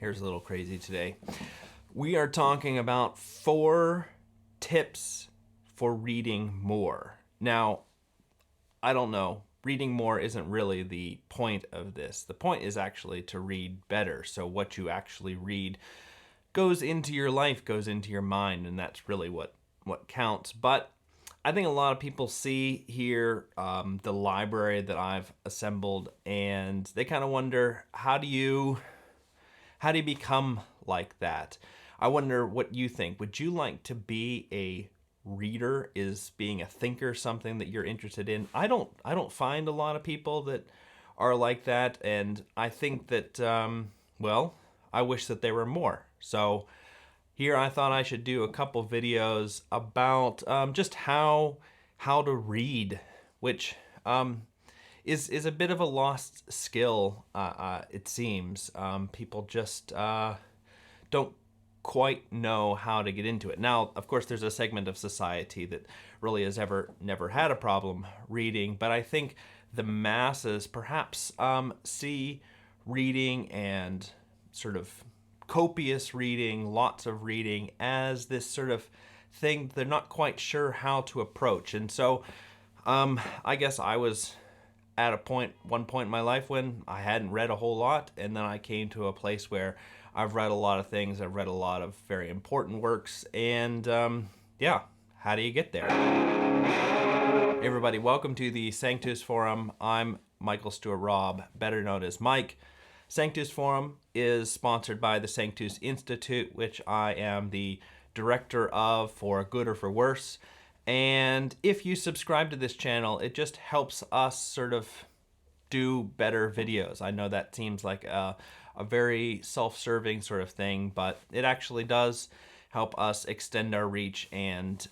Here's a little crazy today. We are talking about 4 tips for reading more. Now, I don't know. Reading more isn't really the point of this. The point is actually to read better. So what you actually read goes into your life, goes into your mind, and that's really what counts. But I think a lot of people see here the library that I've assembled, and they kind of wonder, how do you become like that? I wonder what you think. Would you like to be a reader? Is being a thinker something that you're interested in? I don't find a lot of people that are like that, and I think that well, I wish that there were more. So here I thought I should do a couple videos about just how to read, which is a bit of a lost skill, it seems. People just don't quite know how to get into it. Now, of course, there's a segment of society that really has never had a problem reading, but I think the masses perhaps see reading and sort of copious reading, lots of reading, as this sort of thing they're not quite sure how to approach. And so I guess I was at one point in my life when I hadn't read a whole lot, and then I came to a place where I've read a lot of things. I've read a lot of very important works, and yeah, how do you get there? Hey everybody, welcome to the Sanctus Forum. I'm Michael Stewart Robb, better known as Mike. Sanctus Forum is sponsored by the Sanctus Institute, which I am the director of, for good or for worse. And if you subscribe to this channel, it just helps us sort of do better videos. I know that seems like a very self-serving sort of thing, but it actually does help us extend our reach and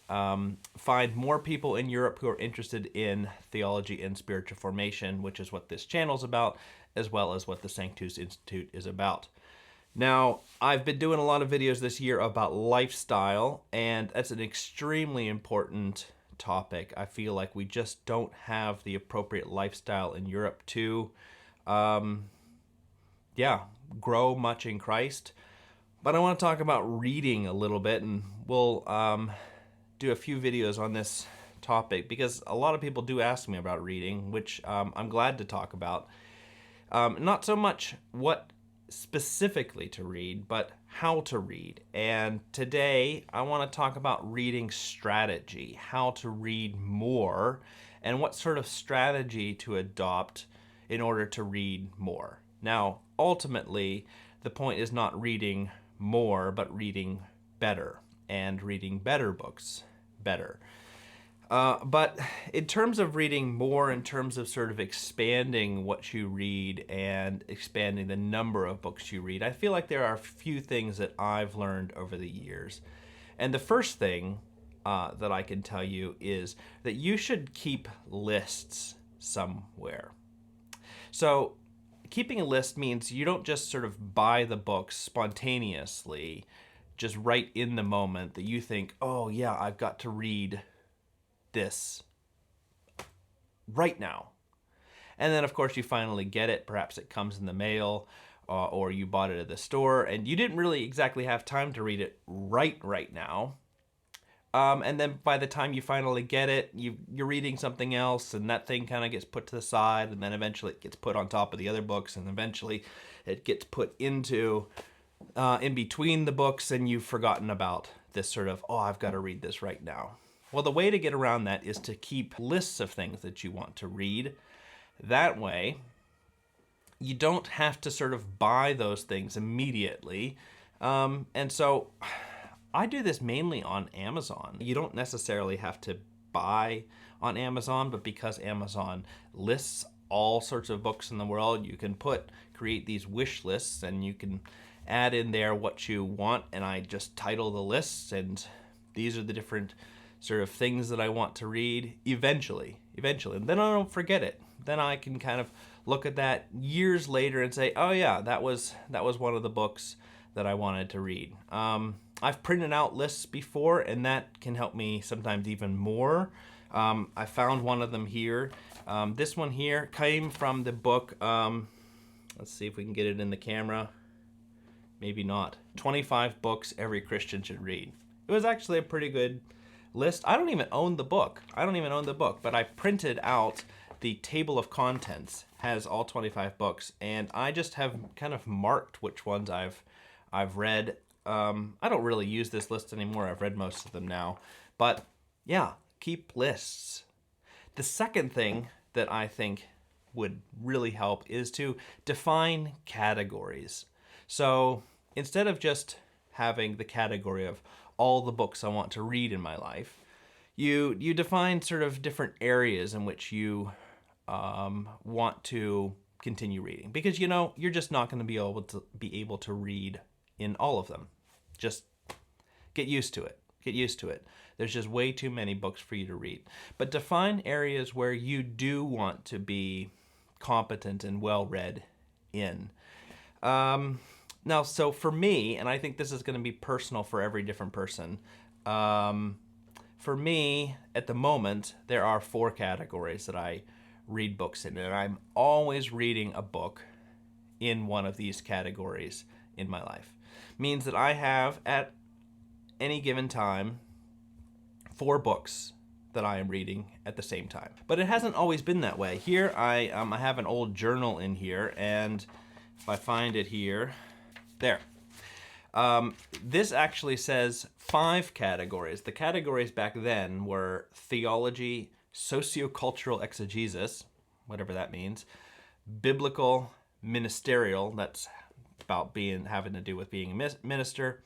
find more people in Europe who are interested in theology and spiritual formation, which is what this channel is about, as well as what the Sanctus Institute is about. Now, I've been doing a lot of videos this year about lifestyle, and that's an extremely important topic. I feel like we just don't have the appropriate lifestyle in Europe to, grow much in Christ. But I want to talk about reading a little bit, and we'll do a few videos on this topic because a lot of people do ask me about reading, which I'm glad to talk about. Not so much what specifically to read, but how to read. And today I want to talk about reading strategy, how to read more, and what sort of strategy to adopt in order to read more. Now, ultimately, the point is not reading more, but reading better, and reading better books better. But in terms of reading more, in terms of sort of expanding what you read and expanding the number of books you read, I feel like there are a few things that I've learned over the years. And the first thing that I can tell you is that you should keep lists somewhere. So keeping a list means you don't just sort of buy the books spontaneously, just right in the moment that you think, oh yeah, I've got to read this right now. And then of course you finally get it. Perhaps it comes in the mail or you bought it at the store and you didn't really exactly have time to read it right now. And then by the time you finally get it, you're reading something else, and that thing kind of gets put to the side, and then eventually it gets put on top of the other books, and eventually it gets put into in between the books, and you've forgotten about this sort of, oh, I've got to read this right now. Well, the way to get around that is to keep lists of things that you want to read. That way, you don't have to sort of buy those things immediately. And so I do this mainly on Amazon. You don't necessarily have to buy on Amazon, but because Amazon lists all sorts of books in the world, you can create these wish lists, and you can add in there what you want, and I just title the lists, and these are the different sort of things that I want to read eventually. And then I don't forget it. Then I can kind of look at that years later and say, oh yeah, that was one of the books that I wanted to read. I've printed out lists before, and that can help me sometimes even more. I found one of them here. This one here came from the book, let's see if we can get it in the camera. maybe not. 25 books every Christian should read. It was actually a pretty good list. I don't even own the book. But I printed out the table of contents, has all 25 books, and I just have kind of marked which ones I've read. I don't really use this list anymore. I've read most of them now. But yeah, keep lists. The second thing that I think would really help is to define categories. So instead of just having the category of all the books I want to read in my life, you define sort of different areas in which you want to continue reading, because you're just not going to be able to read in all of them. Just get used to it. There's just way too many books for you to read. But define areas where you do want to be competent and well read in. Now, so for me, and I think this is going to be personal for every different person, for me, at the moment, there are 4 categories that I read books in, and I'm always reading a book in one of these categories in my life. Means that I have, at any given time, 4 books that I am reading at the same time. But it hasn't always been that way. Here, I have an old journal in here, and if I find it here, there. This actually says 5 categories. The categories back then were theology, sociocultural exegesis, whatever that means, biblical, ministerial, that's about having to do with being a minister,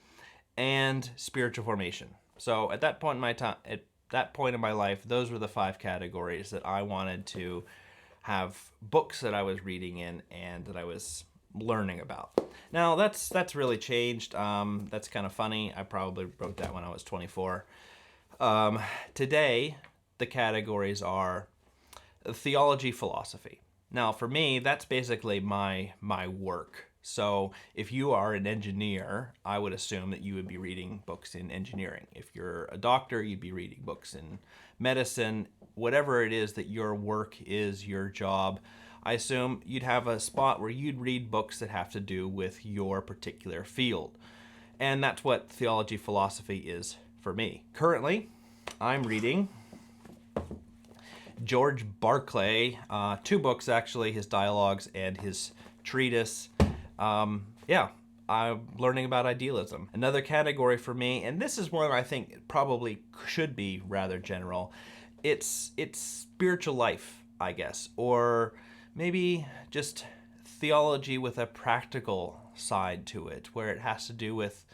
and spiritual formation. So at that point in my life, those were the 5 categories that I wanted to have books that I was reading in and that I was learning about. Now that's really changed. That's kind of funny. I probably wrote that when I was 24. Today, the categories are theology, philosophy. Now, for me, that's basically my work. So if you are an engineer, I would assume that you would be reading books in engineering. If you're a doctor, you'd be reading books in medicine. Whatever it is that your work is, your job, I assume you'd have a spot where you'd read books that have to do with your particular field. And that's what theology philosophy is for me. Currently, I'm reading George Barclay, 2 books actually, his dialogues and his treatise. I'm learning about idealism. Another category for me, and this is one I think probably should be rather general, it's spiritual life, I guess, or maybe just theology with a practical side to it, where it has to do with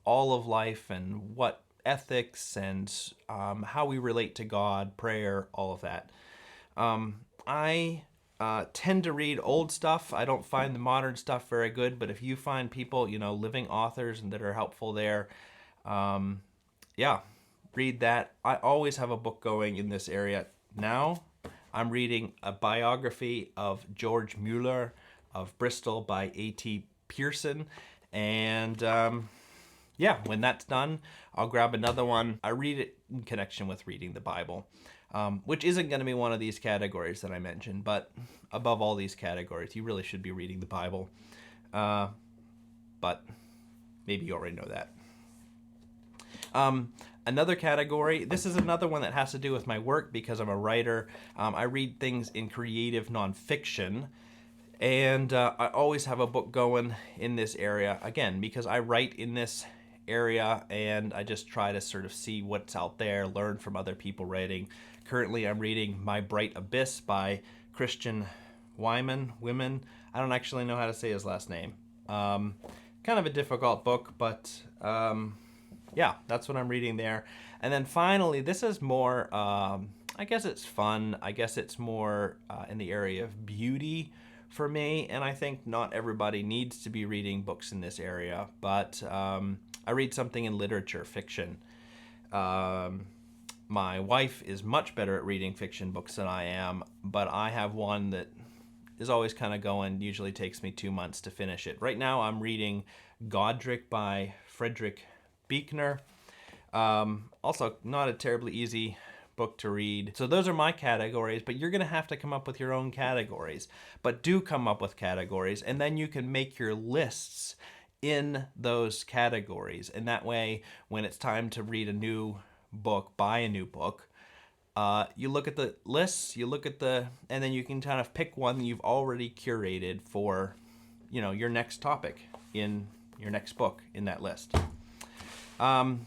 all of life and what ethics and how we relate to God, prayer, all of that. I tend to read old stuff. I don't find the modern stuff very good, but if you find people, living authors and that are helpful there, read that. I always have a book going in this area. Now, I'm reading a biography of George Mueller of Bristol by A.T. Pearson, and when that's done, I'll grab another one. I read it in connection with reading the Bible, which isn't going to be one of these categories that I mentioned, but above all these categories, you really should be reading the Bible. But maybe you already know that. Another category, this is another one that has to do with my work because I'm a writer. I read things in creative nonfiction, and I always have a book going in this area, again, because I write in this area and I just try to sort of see what's out there, learn from other people writing. Currently, I'm reading My Bright Abyss by Christian Wyman. I don't actually know how to say his last name. Kind of a difficult book, but that's what I'm reading there. And then finally, this is more, I guess it's fun. I guess it's more in the area of beauty for me. And I think not everybody needs to be reading books in this area, but I read something in literature, fiction. My wife is much better at reading fiction books than I am, but I have one that is always kind of going, usually takes me 2 months to finish it. Right now I'm reading Godric by Frederick Buechner. Also not a terribly easy book to read. So those are my categories, but you're going to have to come up with your own categories. But do come up with categories, and then you can make your lists in those categories. And that way, when it's time to read a new book, buy a new book, you look at the lists, and then you can kind of pick one that you've already curated for, your next topic in your next book in that list. The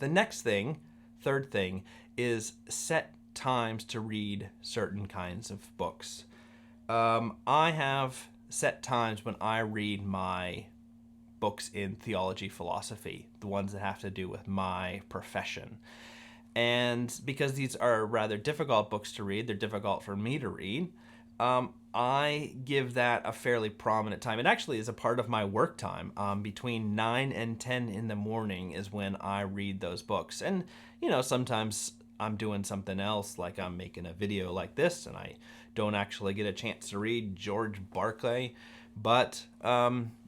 next thing, third thing, is set times to read certain kinds of books. I have set times when I read my books in theology philosophy, the ones that have to do with my profession. And because these are rather difficult books to read, they're difficult for me to read, I give that a fairly prominent time. It actually is a part of my work time. Between 9 and 10 in the morning is when I read those books. And, sometimes I'm doing something else, like I'm making a video like this, and I don't actually get a chance to read George Barclay. But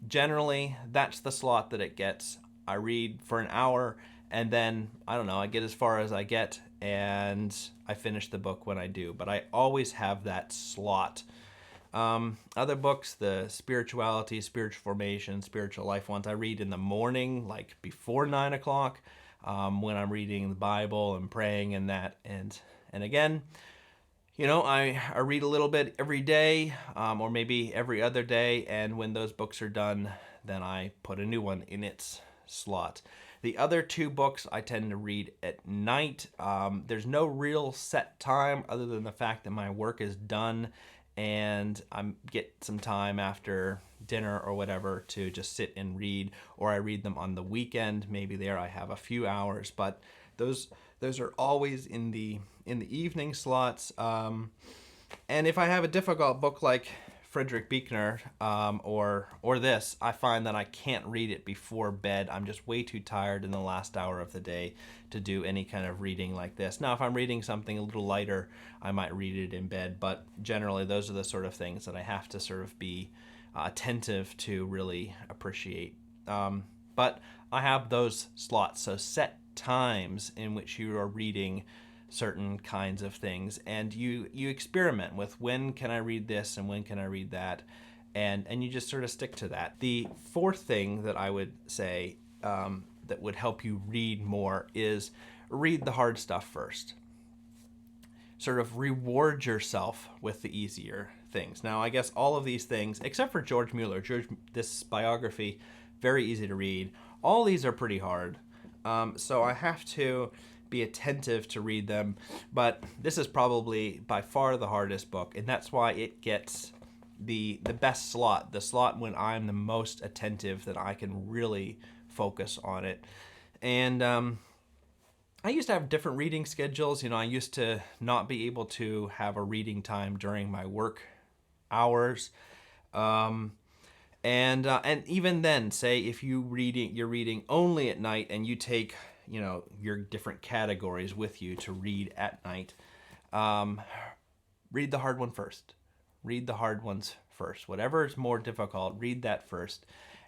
generally, that's the slot that it gets. I read for an hour, and then, I don't know, I get as far as I get, and I finish the book when I do. But I always have that slot. Other books, the spirituality, spiritual formation, spiritual life ones, I read in the morning, like before 9 o'clock, when I'm reading the Bible and praying and that. And again, I read a little bit every day, or maybe every other day. And when those books are done, then I put a new one in its slot. The other two books I tend to read at night. There's no real set time other than the fact that my work is done and I get some time after dinner or whatever to just sit and read, or I read them on the weekend. Maybe there I have a few hours, but those are always in the evening slots. And if I have a difficult book like Friedrich Buechner, or this, I find that I can't read it before bed. I'm just way too tired in the last hour of the day to do any kind of reading like this. Now, if I'm reading something a little lighter, I might read it in bed, but generally those are the sort of things that I have to sort of be attentive to really appreciate. But I have those slots, so set times in which you are reading certain kinds of things, and you experiment with when can I read this and when can I read that, and you just sort of stick to that. The fourth thing that I would say that would help you read more is read the hard stuff first. Sort of reward yourself with the easier things. Now, I guess all of these things, except for George Mueller, this biography, very easy to read. All these are pretty hard, so I have to be attentive to read them, but this is probably by far the hardest book, and that's why it gets the best slot, the slot when I'm the most attentive, that I can really focus on it. And I used to have different reading schedules. I used to not be able to have a reading time during my work hours. And even then, say if you're reading only at night, and you take your different categories with you to read at night, read the hard one first. Read the hard ones first. Whatever is more difficult, read that first.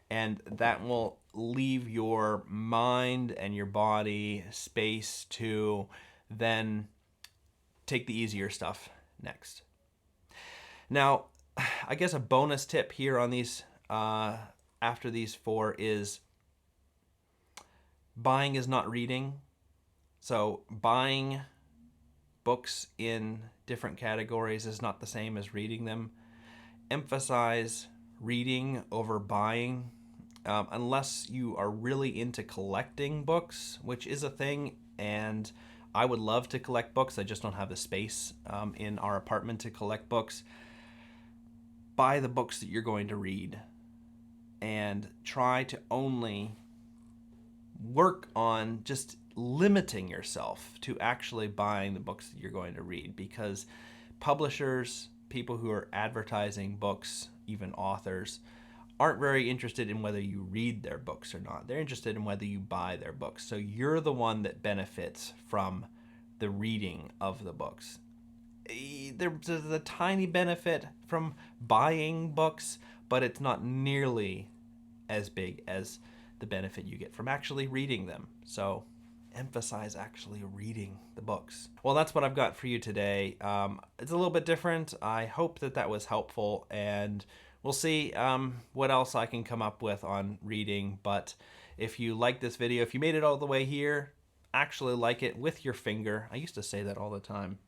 And that will leave your mind and your body space to then take the easier stuff next. Now, I guess a bonus tip here on these, after these four, is buying is not reading. So buying books in different categories is not the same as reading them. Emphasize reading over buying, unless you are really into collecting books, which is a thing, and I would love to collect books. I just don't have the space in our apartment to collect books. Buy the books that you're going to read, and try to only work on just limiting yourself to actually buying the books that you're going to read, because publishers, people who are advertising books, even authors, aren't very interested in whether you read their books or not. They're interested in whether you buy their books. So you're the one that benefits from the reading of the books. There's a tiny benefit from buying books, but it's not nearly as big as the benefit you get from actually reading them. So emphasize actually reading the books. Well, that's what I've got for you today. It's a little bit different. I hope that was helpful, and we'll see what else I can come up with on reading. But if you like this video, if you made it all the way here, actually like it with your finger. I used to say that all the time.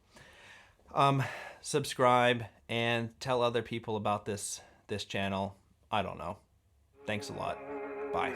Subscribe and tell other people about this channel. I don't know. Thanks a lot. Bye.